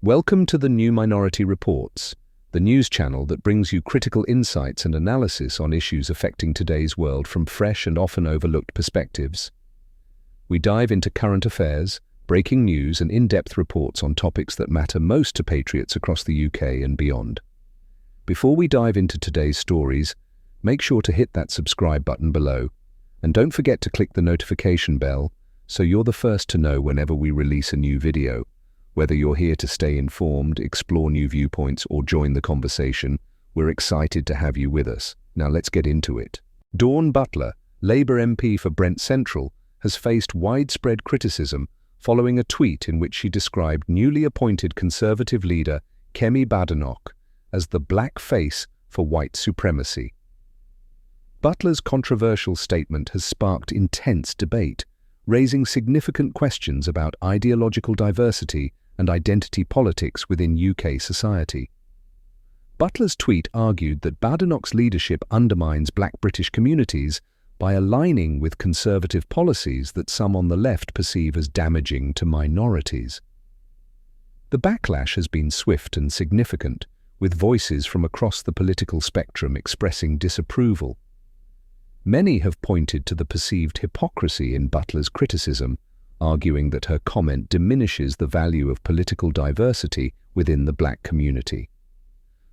Welcome to the New Minority Reports, the news channel that brings you critical insights and analysis on issues affecting today's world from fresh and often overlooked perspectives. We dive into current affairs, breaking news and in-depth reports on topics that matter most to patriots across the UK and beyond. Before we dive into today's stories, make sure to hit that subscribe button below, and don't forget to click the notification bell so you're the first to know whenever we release a new video. Whether you're here to stay informed, explore new viewpoints, or join the conversation, we're excited to have you with us. Now let's get into it. Dawn Butler, Labour MP for Brent Central, has faced widespread criticism following a tweet in which she described newly appointed Conservative leader Kemi Badenoch as the black face for white supremacy. Butler's controversial statement has sparked intense debate, raising significant questions about ideological diversity and identity politics within UK society. Butler's tweet argued that Badenoch's leadership undermines black British communities by aligning with conservative policies that some on the left perceive as damaging to minorities. The backlash has been swift and significant, with voices from across the political spectrum expressing disapproval. Many have pointed to the perceived hypocrisy in Butler's criticism, arguing that her comment diminishes the value of political diversity within the black community.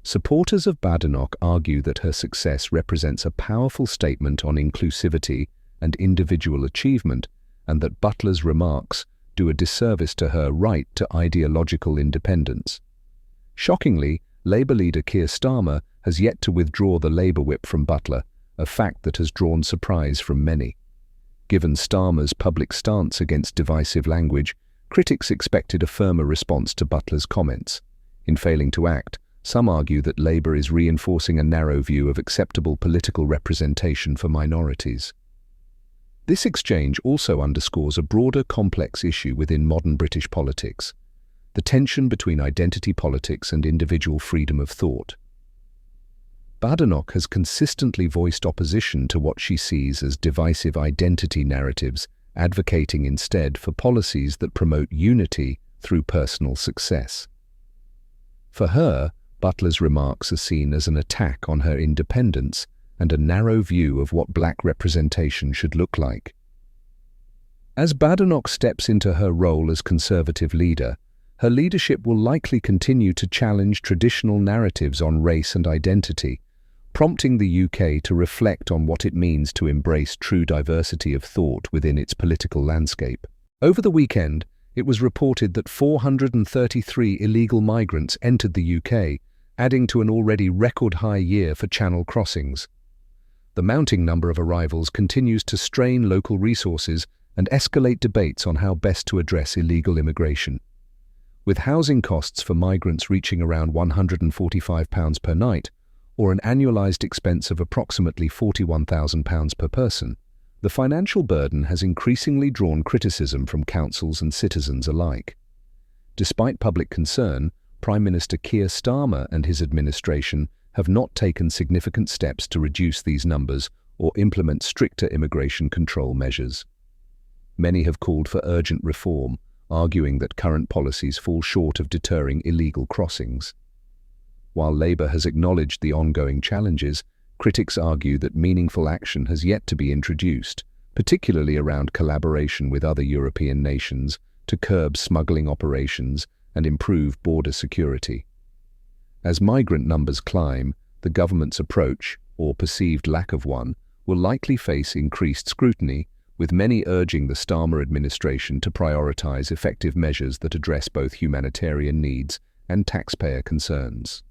Supporters of Badenoch argue that her success represents a powerful statement on inclusivity and individual achievement, and that Butler's remarks do a disservice to her right to ideological independence. Shockingly, Labour leader Keir Starmer has yet to withdraw the Labour whip from Butler, a fact that has drawn surprise from many. Given Starmer's public stance against divisive language, critics expected a firmer response to Butler's comments. In failing to act, some argue that Labour is reinforcing a narrow view of acceptable political representation for minorities. This exchange also underscores a broader, complex issue within modern British politics: the tension between identity politics and individual freedom of thought. Badenoch has consistently voiced opposition to what she sees as divisive identity narratives, advocating instead for policies that promote unity through personal success. For her, Butler's remarks are seen as an attack on her independence and a narrow view of what black representation should look like. As Badenoch steps into her role as Conservative leader, her leadership will likely continue to challenge traditional narratives on race and identity, prompting the UK to reflect on what it means to embrace true diversity of thought within its political landscape. Over the weekend, it was reported that 433 illegal migrants entered the UK, adding to an already record-high year for Channel crossings. The mounting number of arrivals continues to strain local resources and escalate debates on how best to address illegal immigration. With housing costs for migrants reaching around £145 per night, or an annualised expense of approximately £41,000 per person, the financial burden has increasingly drawn criticism from councils and citizens alike. Despite public concern, Prime Minister Keir Starmer and his administration have not taken significant steps to reduce these numbers or implement stricter immigration control measures. Many have called for urgent reform, arguing that current policies fall short of deterring illegal crossings. While Labour has acknowledged the ongoing challenges, critics argue that meaningful action has yet to be introduced, particularly around collaboration with other European nations to curb smuggling operations and improve border security. As migrant numbers climb, the government's approach, or perceived lack of one, will likely face increased scrutiny, with many urging the Starmer administration to prioritise effective measures that address both humanitarian needs and taxpayer concerns.